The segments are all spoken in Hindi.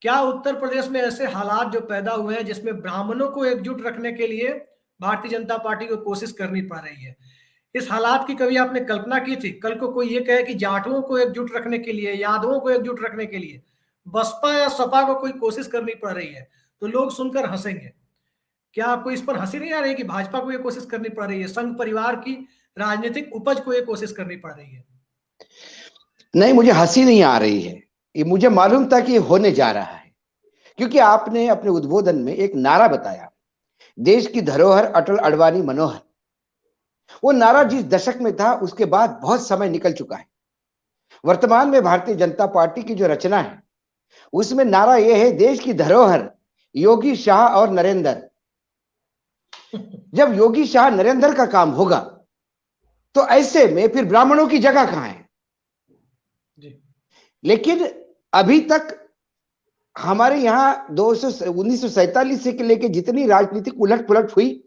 क्या उत्तर प्रदेश में ऐसे हालात जो पैदा हुए हैं जिसमें ब्राह्मणों को एकजुट रखने के लिए भारतीय जनता पार्टी को कोशिश करनी पड़ रही है? इस हालात की कभी आपने कल्पना की थी? कल को कोई ये कहे कि जाटों को एकजुट रखने के लिए, यादवों को एकजुट रखने के लिए बसपा या सपा को कोई कोशिश करनी पड़ रही है, तो लोग सुनकर हंसेंगे। क्या आपको इस पर हंसी नहीं आ रही कि भाजपा को ये कोशिश करनी पड़ रही है, संघ परिवार की राजनीतिक उपज को ये कोशिश करनी पड़ रही है? नहीं, मुझे हंसी नहीं आ रही है। ये मुझे मालूम था कि ये होने जा रहा है, क्योंकि आपने अपने उद्बोधन में एक नारा बताया, देश की धरोहर अटल अडवाणी मनोहर। वो नारा जिस दशक में था उसके बाद बहुत समय निकल चुका है। वर्तमान में भारतीय जनता पार्टी की जो रचना है उसमें नारा यह है, देश की धरोहर योगी शाह और नरेंद्र। जब योगी शाह नरेंद्र का काम होगा तो ऐसे में फिर ब्राह्मणों की जगह कहां है? लेकिन अभी तक हमारे यहां 1947 से लेकर जितनी राजनीतिक उलट पुलट हुई,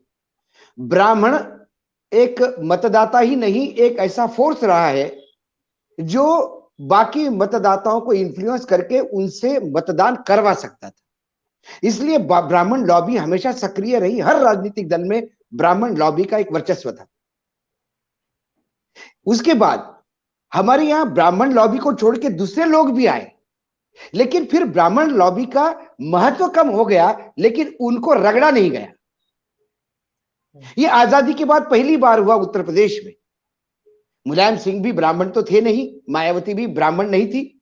ब्राह्मण एक मतदाता ही नहीं, एक ऐसा फोर्स रहा है जो बाकी मतदाताओं को इन्फ्लुएंस करके उनसे मतदान करवा सकता था। इसलिए ब्राह्मण लॉबी हमेशा सक्रिय रही। हर राजनीतिक दल में ब्राह्मण लॉबी का एक वर्चस्व था। उसके बाद हमारे यहां ब्राह्मण लॉबी को छोड़ के दूसरे लोग भी आए, लेकिन फिर ब्राह्मण लॉबी का महत्व कम हो गया, लेकिन उनको रगड़ा नहीं गया। ये आजादी के बाद पहली बार हुआ उत्तर प्रदेश में। मुलायम सिंह भी ब्राह्मण तो थे नहीं, मायावती भी ब्राह्मण नहीं थी,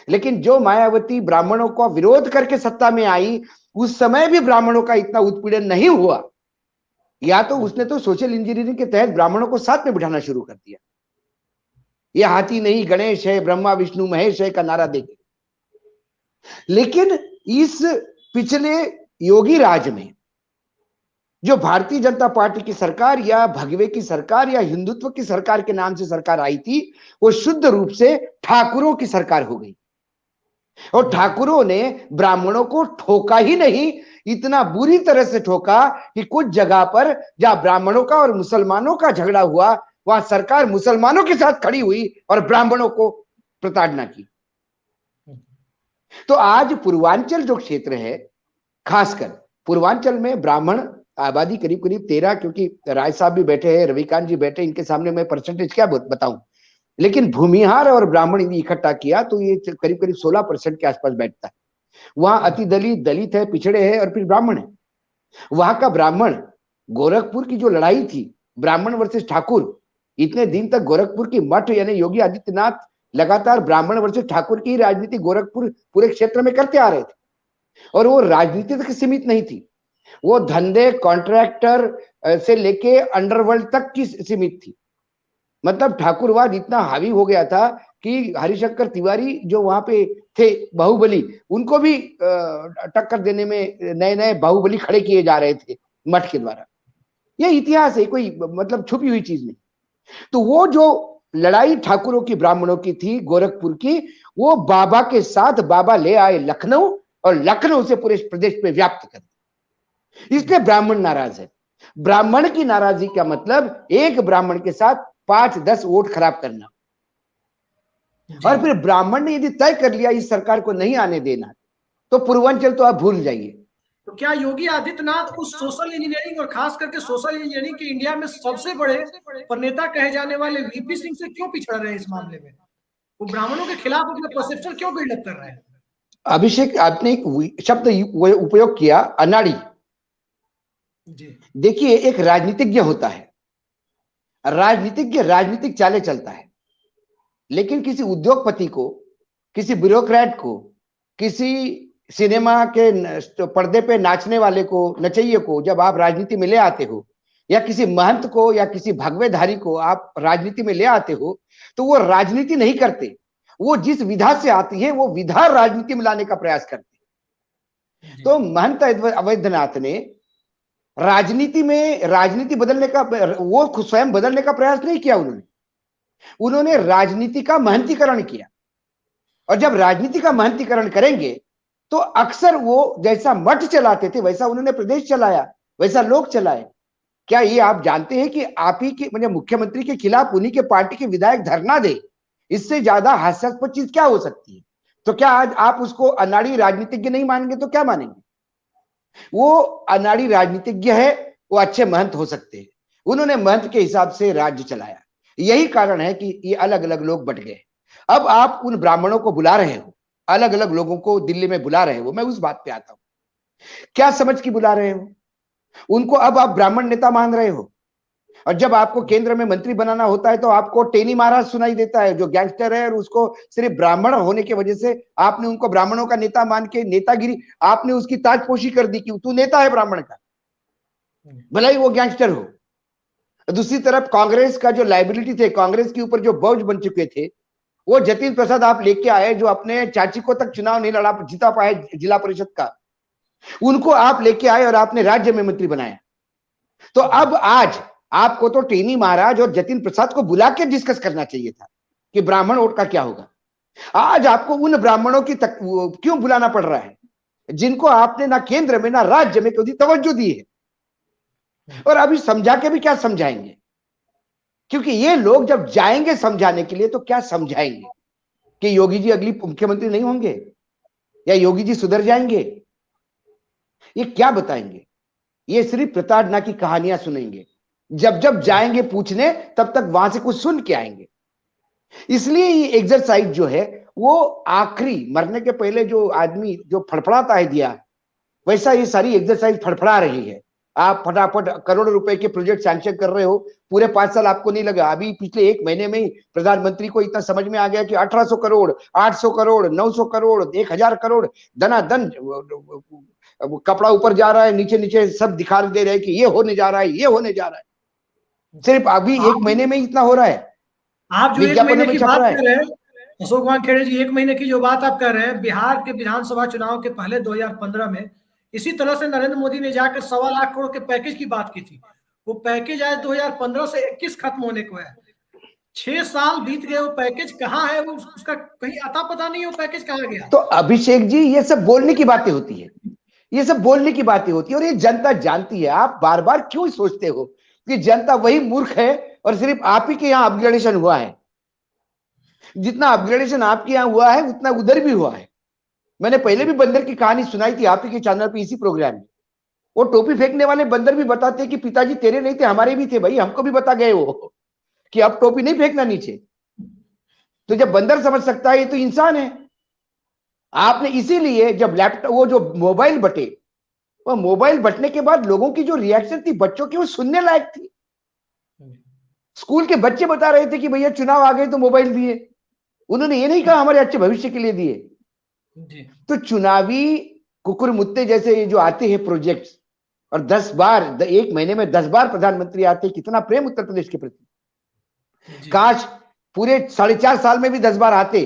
लेकिन जो मायावती ब्राह्मणों का विरोध करके सत्ता में आई, उस समय भी ब्राह्मणों का इतना उत्पीड़न नहीं हुआ। या तो उसने तो सोशल इंजीनियरिंग के तहत ब्राह्मणों को साथ में बिठाना शुरू कर दिया। यह हाथी नहीं गणेश है, ब्रह्मा विष्णु महेश है का नारा देके। लेकिन इस पिछले योगी राज में जो भारतीय जनता पार्टी की सरकार या भगवे की सरकार या हिंदुत्व की सरकार के नाम से सरकार आई थी, वो शुद्ध रूप से ठाकुरों की सरकार हो गई। और ठाकुरों ने ब्राह्मणों को ठोका ही नहीं, इतना बुरी तरह से ठोका कि कुछ जगह पर जहां ब्राह्मणों का और मुसलमानों का झगड़ा हुआ, वहां सरकार मुसलमानों के साथ खड़ी हुई और ब्राह्मणों को प्रताड़ना की। तो आज पूर्वांचल जो क्षेत्र है, खासकर पूर्वांचल में ब्राह्मण आबादी करीब करीब 13, क्योंकि राय साहब भी बैठे हैं, रविकांत जी बैठे, इनके सामने मैं परसेंटेज क्या बताऊं, लेकिन भूमिहार और ब्राह्मण इकट्ठा किया तो ये करीब करीब 16% के आसपास बैठता है। वहां अति दलित, दलित है, पिछड़े है और फिर ब्राह्मण है। वहां का ब्राह्मण, गोरखपुर की जो लड़ाई थी ब्राह्मण वर्सेस ठाकुर, इतने दिन तक गोरखपुर की मठ यानी योगी आदित्यनाथ लगातार ब्राह्मण वर्सेस ठाकुर की राजनीति गोरखपुर पूरे क्षेत्र में करते आ रहे थे। और वो राजनीति तक सीमित नहीं थी, वो धंधे, कॉन्ट्रैक्टर से लेके अंडरवर्ल्ड तक की सीमित थी। मतलब ठाकुरवाद इतना हावी हो गया था कि हरिशंकर तिवारी जो वहां पे थे बाहुबली, उनको भी टक्कर देने में नए नए बाहुबली खड़े किए जा रहे थे मठ के द्वारा। यह इतिहास है, कोई मतलब छुपी हुई चीज नहीं। तो वो जो लड़ाई ठाकुरों की ब्राह्मणों की थी गोरखपुर की, वो बाबा के साथ बाबा ले आए लखनऊ और लखनऊ से पूरे प्रदेश में व्याप्त कर दिया। इसलिए ब्राह्मण नाराज है। ब्राह्मण की नाराजगी का मतलब एक ब्राह्मण के साथ 5-10 वोट खराब करना। और फिर ब्राह्मण ने यदि तय कर लिया इस सरकार को नहीं आने देना, तो पूर्वांचल तो आप भूल जाइए। तो क्या योगी आदित्यनाथ उस सोशल इंजीनियरिंग और खास करके सोशल इंजीनियरिंग के इंडिया में सबसे बड़े प्रणेता कहे जाने वाले वीपी सिंह से क्यों पिछड़ रहे हैं इस मामले में? वो ब्राह्मणों के खिलाफ अपना परसेप्शन क्यों बिल्डअप कर रहे हैं? अभिषेक, आपने एक शब्द उपयोग किया, अनाड़ी। देखिए, एक राजनीतिज्ञ होता है, राजनीतिज्ञ राजनीतिक चाले चलता है, लेकिन किसी उद्योगपति को, किसी ब्यूरोक्रेट को, किसी सिनेमा के पर्दे पे नाचने वाले को, नचैये को जब आप राजनीति में ले आते हो, या किसी महंत को या किसी भगवेधारी को आप राजनीति में ले आते हो, तो वो राजनीति नहीं करते, वो जिस विधा से आती है वो विधा राजनीति में लाने का प्रयास करते। तो महंत अवैधनाथ ने राजनीति में राजनीति बदलने का, वो स्वयं बदलने का प्रयास नहीं किया, उन्होंने राजनीति का महंतीकरण किया। और जब राजनीति का महंतीकरण करेंगे तो अक्सर वो जैसा मठ चलाते थे वैसा उन्होंने प्रदेश चलाया, वैसा लोग चलाए। क्या ये आप जानते हैं कि आप ही के मतलब मुख्यमंत्री के खिलाफ उन्हीं के पार्टी के विधायक धरना दे, इससे ज्यादा हास्यास्पद चीज क्या हो सकती है? तो क्या आज आप उसको अनाड़ी राजनीतिज्ञ नहीं मानेंगे तो क्या मानेंगे? वो अनाड़ी राजनीतिज्ञ है, वो अच्छे महंत हो सकते हैं, उन्होंने महंत के हिसाब से राज्य चलाया। यही कारण है कि ये अलग अलग लोग बट गए। अब आप उन ब्राह्मणों को बुला रहे हो, अलग अलग लोगों को दिल्ली में बुला रहे हो, मैं उस बात पे आता हूं, क्या समझ के बुला रहे हो उनको? अब आप ब्राह्मण नेता मान रहे हो, और जब आपको केंद्र में मंत्री बनाना होता है तो आपको टेनी महाराज सुनाई देता है, जो गैंगस्टर है, और उसको सिर्फ ब्राह्मण होने की वजह से आपने उनको ब्राह्मणों का नेता मान के नेतागिरी, आपने उसकी ताजपोशी कर दी कि तू नेता है ब्राह्मण का, भले ही वो गैंगस्टर हो। दूसरी तरफ कांग्रेस का जो लाइबिलिटी थे, कांग्रेस के ऊपर जो बोझ बन चुके थे, वो जतिन प्रसाद आप लेके आए, जो अपने चाची को तक चुनाव नहीं लड़ा जीता पाए जिला परिषद का, उनको आप लेके आए और आपने राज्य में मंत्री बनाया। तो अब आज आपको तो टेनी महाराज और जतिन प्रसाद को बुला के डिस्कस करना चाहिए था कि ब्राह्मण वोट का क्या होगा। आज आपको उन ब्राह्मणों की क्यों बुलाना पड़ रहा है जिनको आपने ना केंद्र में ना राज्य में कभी तवज्जो दी है, और अभी समझा के भी क्या समझाएंगे? क्योंकि ये लोग जब जाएंगे समझाने के लिए तो क्या समझाएंगे कि योगी जी अगली मुख्यमंत्री नहीं होंगे या योगी जी सुधर जाएंगे? ये क्या बताएंगे? ये सिर्फ प्रताड़ना की कहानियां सुनेंगे। जब जब जाएंगे पूछने तब तक वहां से कुछ सुन के आएंगे। इसलिए ये एक्सरसाइज जो है वो आखिरी मरने के पहले जो आदमी जो फड़फड़ाता है दिया, वैसा ये सारी एक्सरसाइज फड़फड़ा रही है। आप फटाफट करोड़ों रुपए के प्रोजेक्ट सैंक्शन कर रहे हो, पूरे 5 साल आपको नहीं लगा। अभी पिछले 1 महीने में ही प्रधानमंत्री को इतना समझ में आ गया कि 1800 करोड़, 800 करोड़, 900 करोड़, 1000 करोड़ दनादन कपड़ा ऊपर जा रहा है, नीचे नीचे सब दिखा दे रहे हैं कि ये होने जा रहा है, ये होने जा रहा है। सिर्फ अभी 1 महीने में इतना हो रहा है। आप जो 1 विज्ञापनों महीने में की छप बात रहा कर है। रहे हैं अशोक कुमार खेड़े जी, 1 महीने की जो बात आप कर रहे हैं, बिहार के विधानसभा चुनाव के पहले 2015 में इसी तरह से नरेंद्र मोदी ने जाकर 1.25 लाख करोड़ के पैकेज की बात की थी। वो पैकेज आज 2015 से 21 खत्म होने को है। 6 साल बीत गए, वो पैकेज कहाँ है? वो उसका कहीं अता पता नहीं है, वो पैकेज कहाँ गया? तो अभिषेक जी, ये सब बोलने की बातें होती है, ये सब बोलने की बातें होती है, और ये जनता जानती है। आप बार बार क्यों सोचते हो कि जनता वही मूर्ख है और सिर्फ आप ही के यहाँ अपग्रेडेशन हुआ है? जितना अपग्रेडेशन आपके यहाँ हुआ है उतना उधर भी हुआ है। मैंने पहले भी बंदर की कहानी सुनाई थी आप ही के चैनल पे, इसी प्रोग्राम में। वो टोपी फेंकने वाले बंदर भी बताते हैं कि पिताजी तेरे नहीं थे, हमारे भी थे भाई, हमको भी बता गए वो कि अब टोपी नहीं फेंकना नीचे। तो जब बंदर समझ सकता है, ये तो इंसान है। आपने इसीलिए जब लैपटॉप, वो जो मोबाइल बटे, वो मोबाइल बटने के बाद लोगों की जो रिएक्शन थी बच्चों की, वो सुनने लायक थी। स्कूल के बच्चे बता रहे थे कि भैया चुनाव आ गए तो मोबाइल दिए। उन्होंने ये नहीं कहा हमारे अच्छे भविष्य के लिए दिए। तो चुनावी कुकुर मुत्ते जैसे जो आते हैं प्रोजेक्ट्स, और 10 बार 1 महीने में 10 बार प्रधानमंत्री आते, कितना प्रेम उत्तर प्रदेश के प्रति। काश पूरे 4.5 साल में भी 10 बार आते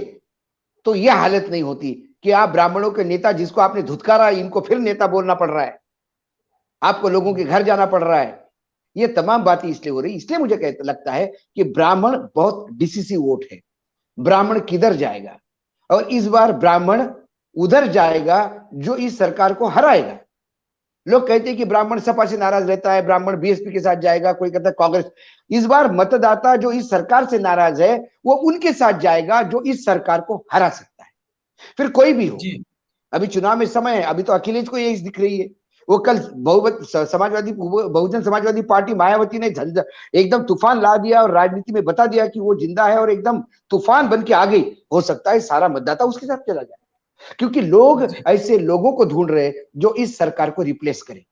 तो यह हालत नहीं होती कि आप ब्राह्मणों के नेता, जिसको आपने धुतकारा, इनको फिर नेता बोलना पड़ रहा है, आपको लोगों के घर जाना पड़ रहा है। ये तमाम बातें इसलिए हो रही, इसलिए मुझे लगता है कि ब्राह्मण बहुत डिसिसिव वोट है। ब्राह्मण किधर जाएगा? और इस बार ब्राह्मण उधर जाएगा जो इस सरकार को हराएगा। लोग कहते हैं कि ब्राह्मण सपा से नाराज रहता है, ब्राह्मण बीएसपी के साथ जाएगा, कोई कहता है कांग्रेस। इस बार मतदाता जो इस सरकार से नाराज है वो उनके साथ जाएगा जो इस सरकार को हरा सकता है, फिर कोई भी हो। अभी चुनाव में समय है, अभी तो अखिलेश को यही दिख रही है। वो कल बहुजन समाजवादी पार्टी मायावती ने एकदम तूफान ला दिया और राजनीति में बता दिया कि वो जिंदा है और एकदम तूफान बन के आ गई। हो सकता है सारा मतदाता उसके साथ चला जाए, क्योंकि लोग ऐसे लोगों को ढूंढ रहे जो इस सरकार को रिप्लेस करें।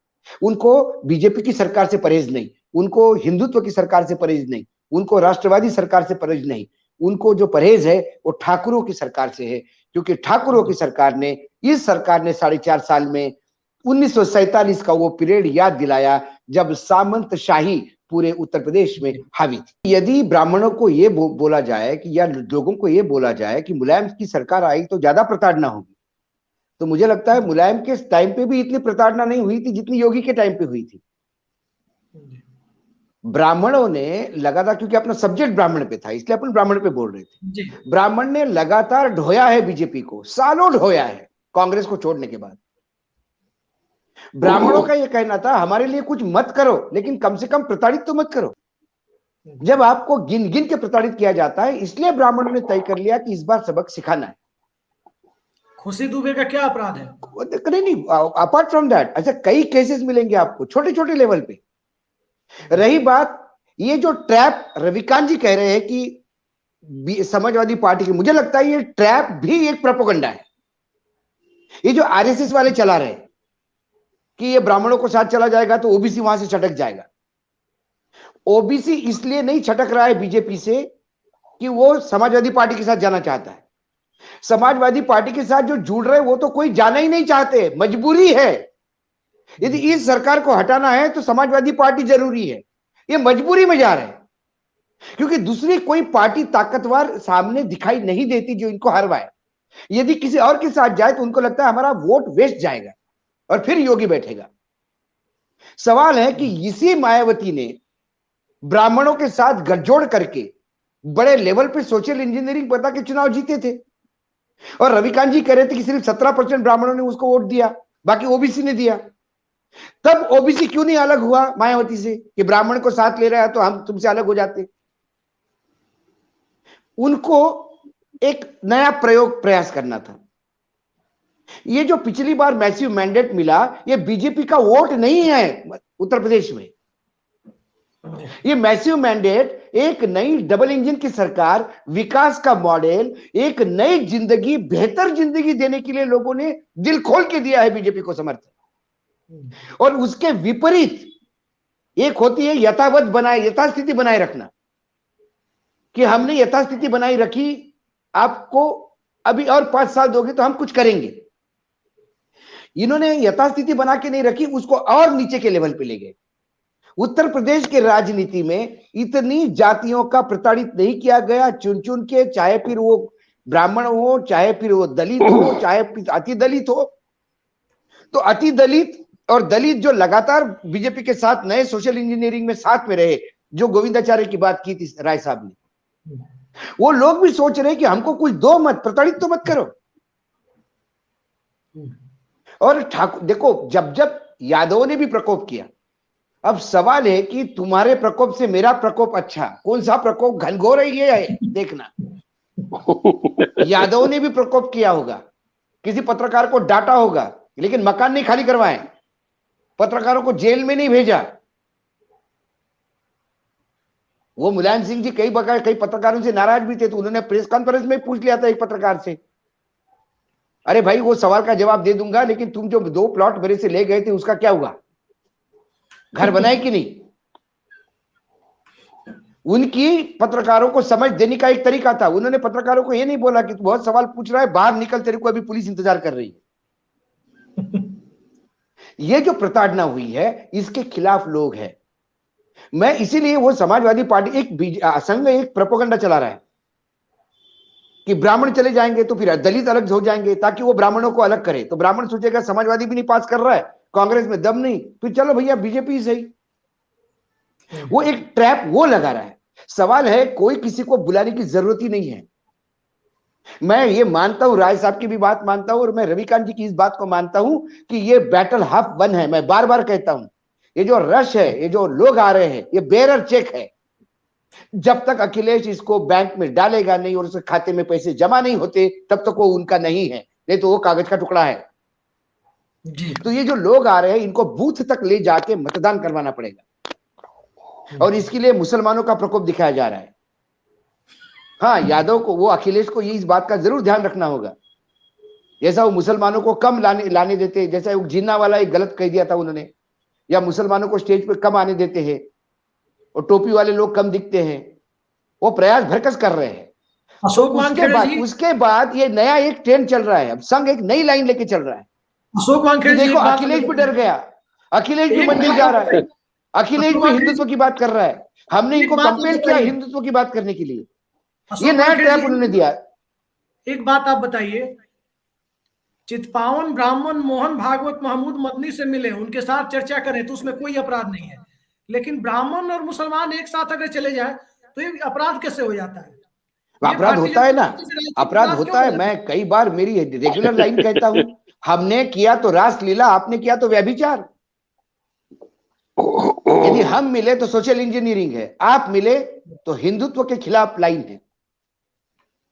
उनको बीजेपी की सरकार से परहेज नहीं, उनको हिंदुत्व की सरकार से परहेज नहीं, उनको राष्ट्रवादी सरकार से परहेज नहीं, उनको जो परहेज है वो ठाकुरों की सरकार से है। क्योंकि ठाकुरों की सरकार ने, इस सरकार ने 4.5 साल में 1947 का वो पीरियड याद दिलाया जब सामंत शाही पूरे उत्तर प्रदेश में हावी थी। यदि ब्राह्मणों को ये बोला जाए कि, या लोगों को ये बोला जाए कि मुलायम की सरकार आई तो ज्यादा प्रताड़ना होगी, तो मुझे लगता है मुलायम के टाइम पे भी इतनी प्रताड़ना नहीं हुई थी जितनी योगी के टाइम पे हुई थी। ब्राह्मणों ने लगातार, क्योंकि अपना सब्जेक्ट ब्राह्मण पे था इसलिए अपन ब्राह्मण पे बोल रहे थे, ब्राह्मण ने लगातार ढोया है बीजेपी को, सालों ढोया है कांग्रेस को छोड़ने के बाद। ब्राह्मणों का यह कहना था हमारे लिए कुछ मत करो लेकिन कम से कम प्रताड़ित तो मत करो। जब आपको गिन गिन के प्रताड़ित किया जाता है, इसलिए ब्राह्मणों ने तय कर लिया कि इस बार सबक सिखाना है। खुशी दुबे का क्या अपराध है? नहीं, अपार्ट फ्रॉम दैट अच्छा कई केसेस मिलेंगे आपको छोटे छोटे लेवल पे। रही बात ये जो ट्रैप रविकांत जी कह रहे हैं कि समाजवादी पार्टी की, मुझे लगता है ये ट्रैप भी एक प्रोपेगेंडा है। ये जो आरएसएस वाले चला रहे हैं कि ये ब्राह्मणों को साथ चला जाएगा तो ओबीसी वहां से छटक जाएगा। ओबीसी इसलिए नहीं छटक रहा है बीजेपी से कि वो समाजवादी पार्टी के साथ जाना चाहता है। समाजवादी पार्टी के साथ जो जुड़ रहे वो तो कोई जाना ही नहीं चाहते, मजबूरी है। यदि इस सरकार को हटाना है तो समाजवादी पार्टी जरूरी है, ये मजबूरी में जा रहे हैं क्योंकि दूसरी कोई पार्टी ताकतवर सामने दिखाई नहीं देती जो इनको हरवाए। यदि किसी और के साथ जाए तो उनको लगता है हमारा वोट वेस्ट जाएगा और फिर योगी बैठेगा। सवाल है कि इसी मायावती ने ब्राह्मणों के साथ गठजोड़ करके बड़े लेवल पे सोशल इंजीनियरिंग बता के चुनाव जीते थे और रविकांत जी कह रहे थे कि सिर्फ 17% ब्राह्मणों ने उसको वोट दिया, बाकी ओबीसी ने दिया। तब ओबीसी क्यों नहीं अलग हुआ मायावती से कि ब्राह्मण को साथ ले रहा है तो हम तुमसे अलग हो जाते। उनको एक नया प्रयास करना था। ये जो पिछली बार मैसिव मैंडेट मिला ये बीजेपी का वोट नहीं है उत्तर प्रदेश में। ये मैसिव मैंडेट एक नई डबल इंजन की सरकार, विकास का मॉडल, एक नई जिंदगी, बेहतर जिंदगी देने के लिए लोगों ने दिल खोल के दिया है बीजेपी को समर्थन। और उसके विपरीत एक होती है यथास्थिति बनाए रखना कि हमने यथास्थिति बनाई रखी, आपको अभी और 5 साल दोगे तो हम कुछ करेंगे। इन्होंने यथास्थिति बना के नहीं रखी, उसको और नीचे के लेवल पे ले गए। उत्तर प्रदेश के राजनीति में इतनी जातियों का प्रताड़ित नहीं किया गया चुन चुन के, चाहे फिर वो ब्राह्मण हो, चाहे फिर वो दलित हो, चाहे फिर अति दलित हो। तो अति दलित और दलित जो लगातार बीजेपी के साथ नए सोशल इंजीनियरिंग में साथ में रहे, जो गोविंदाचार्य की बात की थी राय साहब ने, वो लोग भी सोच रहे हैं कि हमको कुछ दो मत, प्रताड़ित तो मत करो। और ठाकुर देखो, जब जब यादवों ने भी प्रकोप किया, अब सवाल है कि तुम्हारे प्रकोप से मेरा प्रकोप अच्छा, कौन सा प्रकोप घनघोर है ये देखना। यादव ने भी प्रकोप किया होगा, किसी पत्रकार को डांटा होगा, लेकिन मकान नहीं खाली करवाए, पत्रकारों को जेल में नहीं भेजा। वो मुलायम सिंह जी कई पत्रकारों से नाराज भी थे तो उन्होंने प्रेस कॉन्फ्रेंस में पूछ लिया था एक पत्रकार से, अरे भाई वो सवाल का जवाब दे दूंगा लेकिन तुम जो 2 प्लॉट मेरे से ले गए थे उसका क्या हुआ, घर बनाए कि नहीं। उनकी पत्रकारों को समझ देने का एक तरीका था, उन्होंने पत्रकारों को यह नहीं बोला कि तू बहुत सवाल पूछ रहा है, बाहर निकल, तेरे को अभी पुलिस इंतजार कर रही है। ये जो प्रताड़ना हुई है इसके खिलाफ लोग हैं। मैं इसीलिए वो समाजवादी पार्टी एक संघ एक प्रोपेगेंडा चला रहा है कि ब्राह्मण चले जाएंगे तो फिर दलित अलग हो जाएंगे ताकि वो ब्राह्मणों को अलग करे। तो ब्राह्मण सोचेगा समाजवादी भी नहीं पास कर रहा है, कांग्रेस में दम नहीं, फिर चलो भैया बीजेपी सही। वो एक ट्रैप वो लगा रहा है। सवाल है कोई किसी को बुलाने की जरूरत ही नहीं है। मैं ये मानता हूं, राय साहब की भी बात मानता हूं और मैं रविकांत जी की इस बात को मानता हूं कि ये बैटल हाफ वन है। मैं बार बार कहता हूं ये जो रश है, ये जो लोग आ रहे हैं, ये बेरर चेक है। जब तक अखिलेश इसको बैंक में डालेगा नहीं और उसके खाते में पैसे जमा नहीं होते तब तक वो उनका नहीं है, नहीं तो वो कागज का टुकड़ा है जी। तो ये जो लोग आ रहे हैं इनको बूथ तक ले जाके मतदान करवाना पड़ेगा और इसके लिए मुसलमानों का प्रकोप दिखाया जा रहा है। हाँ, यादव को, वो अखिलेश को ये इस बात का जरूर ध्यान रखना होगा, जैसा वो मुसलमानों को कम लाने देते, जैसा वो जिन्ना वाला एक गलत कह दिया था उन्होंने, या मुसलमानों को स्टेज पे कम आने देते हैं और टोपी वाले लोग कम दिखते हैं, वो प्रयास भरकस कर रहे हैं। उसके बाद ये नया एक ट्रेंड चल रहा है, अब संघ एक नई लाइन लेके चल रहा है। अशोक वानखेड़े जी, देखो अखिलेश भी डर गया, अखिलेश भी मंदिर जा रहा है, अखिलेश भी हिंदुत्व की बात कर रहा है। हमने इनको कंपेल किया हिंदुत्व की बात करने के लिए, ये नया ट्रैप उन्होंने दिया। एक बात आप बताइए, चितपावन ब्राह्मण मोहन भागवत महमूद मदनी से मिले, उनके साथ चर्चा करें तो उसमें कोई अपराध नहीं है, लेकिन ब्राह्मण और मुसलमान एक साथ अगर चले जाए तो ये अपराध कैसे हो जाता है? अपराध होता है ना, अपराध होता है। मैं कई बार मेरी रेगुलर लाइन कहता हूं, हमने किया तो रासलीला, आपने किया तो व्यभिचार। यदि हम मिले तो सोशल इंजीनियरिंग है, आप मिले तो हिंदुत्व के खिलाफ लाइन है।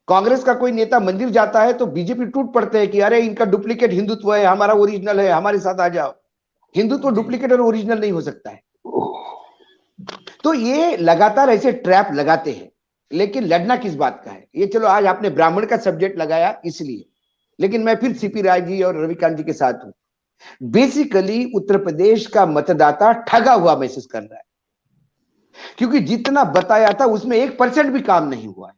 कांग्रेस का कोई नेता मंदिर जाता है तो बीजेपी टूट पड़ते हैं कि अरे इनका डुप्लीकेट हिंदुत्व है, हमारा ओरिजिनल है, हमारे साथ आ जाओ। हिंदुत्व डुप्लीकेट और ओरिजिनल नहीं हो सकता है। तो ये लगातार ऐसे ट्रैप लगाते हैं, लेकिन लड़ना किस बात का है? ये चलो आज आपने ब्राह्मण का सब्जेक्ट लगाया इसलिए, लेकिन मैं फिर सीपी राय जी और रविकांत जी के साथ हूं। बेसिकली उत्तर प्रदेश का मतदाता ठगा हुआ महसूस कर रहा है, क्योंकि जितना बताया था उसमें 1% भी काम नहीं हुआ है,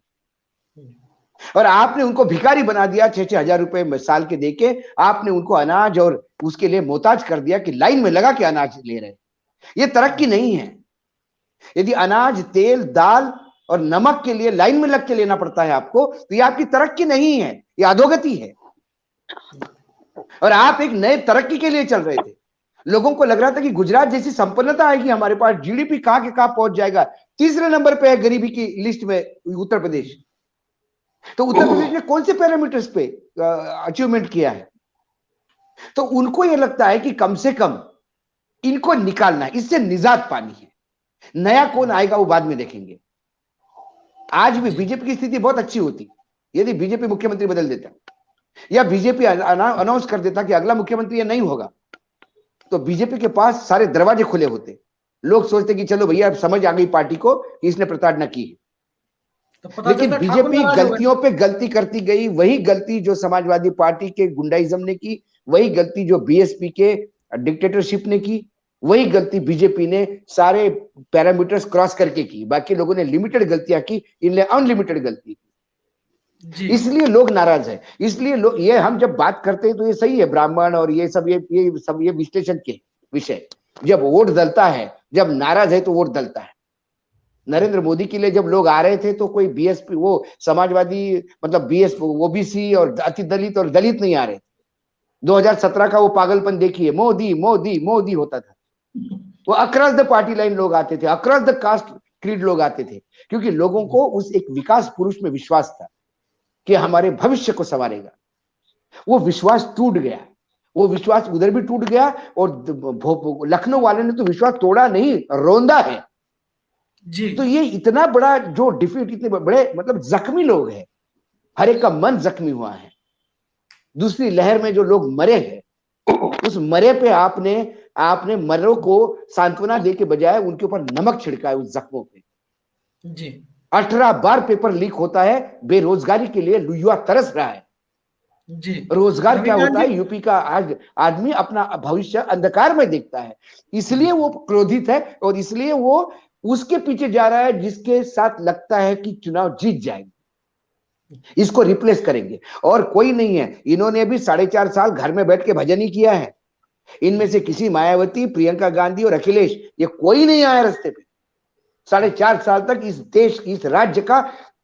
और आपने उनको भिखारी बना दिया। 6-6 हजार रुपए साल के देके आपने उनको अनाज और उसके लिए मोहताज कर दिया कि लाइन में लगा के अनाज ले रहे। ये तरक्की नहीं है। यदि अनाज, तेल, दाल और नमक के लिए लाइन में लग के लेना पड़ता है आपको, तो ये आपकी तरक्की नहीं है, ये अधोगति है। और आप एक नए तरक्की के लिए चल रहे थे। लोगों को लग रहा था कि गुजरात जैसी संपन्नता आएगी हमारे पास, जीडीपी कहां के कहां पहुंच जाएगा। तीसरे नंबर पे है गरीबी की लिस्ट में उत्तर प्रदेश। तो उत्तर प्रदेश ने कौन से पैरामीटर्स पे अचीवमेंट किया है? तो उनको यह लगता है कि कम से कम इनको निकालना है, इससे निजात पानी है। नया कौन आएगा वो बाद में देखेंगे। आज भी बीजेपी की स्थिति बहुत अच्छी होती यदि बीजेपी मुख्यमंत्री बदल देता, या बीजेपी अनाउंस कर देता कि अगला मुख्यमंत्री नहीं होगा, तो बीजेपी के पास सारे दरवाजे खुले होते। लोग सोचते कि चलो भैया अब समझ आ गई पार्टी को कि इसने प्रताड़ना की है। तो लेकिन बीजेपी गलतियों पे गलती करती गई। वही गलती जो समाजवादी पार्टी के गुंडाइज्म ने की, वही गलती जो बीएसपी के डिक्टेटरशिप ने की, वही गलती बीजेपी ने सारे पैरामीटर्स क्रॉस करके की। बाकी लोगों ने लिमिटेड गलतियां की, इनने अनलिमिटेड गलती की। इसलिए लोग नाराज है। इसलिए लोग, ये हम जब बात करते हैं तो ये सही है, ब्राह्मण और ये सब ये विश्लेषण के विषय। जब वोट दलता है, जब नाराज है तो वोट दलता है। नरेंद्र मोदी के लिए जब लोग आ रहे थे तो कोई बीएसपी, वो समाजवादी मतलब ओबीसी और अति दलित और दलित नहीं आ रहे थे। 2017 का वो पागलपन देखिए, मोदी मोदी मोदी होता था। वो अक्रॉस द पार्टी लाइन लोग आते थे, अक्रॉस द कास्ट क्रीड लोग आते थे, क्योंकि लोगों को उस एक विकास पुरुष में विश्वास था कि हमारे भविष्य को संवारेगा। वो विश्वास टूट गया। वो विश्वास उधर भी टूट गया, और लखनऊ वाले ने तो विश्वास तोड़ा नहीं, रौंदा है जी। तो ये इतना बड़ा जो डिफीट, इतने बड़े मतलब जख्मी लोग हैं, हर एक का मन जख्मी हुआ है। दूसरी लहर में जो लोग मरे हैं, उस मरे पे आपने मरों को सांत्वना दे के बजाय उनके ऊपर नमक छिड़का है उस जख्मों पे जी। 18 बार पेपर लीक होता है। बेरोजगारी के लिए लुयुआ तरस रहा है जी। रोजगार क्या होता है? यूपी का आज आदमी अपना भविष्य अंधकार में देखता है, इसलिए वो क्रोधित है, और इसलिए वो उसके पीछे जा रहा है जिसके साथ लगता है कि चुनाव जीत जाएंगे, इसको रिप्लेस करेंगे। और कोई नहीं है। इन्होंने भी 4.5 साल घर में बैठ के भजन ही किया है। इनमें से किसी मायावती, प्रियंका गांधी और अखिलेश, ये कोई नहीं आया रास्ते पे। 4.5 साल तक इस देश, इस राज्य का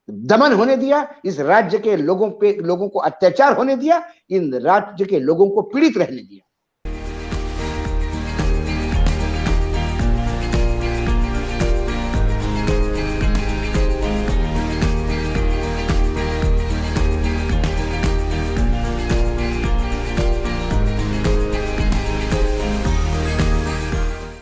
दमन होने दिया, इस राज्य के लोगों को अत्याचार होने दिया, इन राज्य के लोगों को पीड़ित रहने दिया।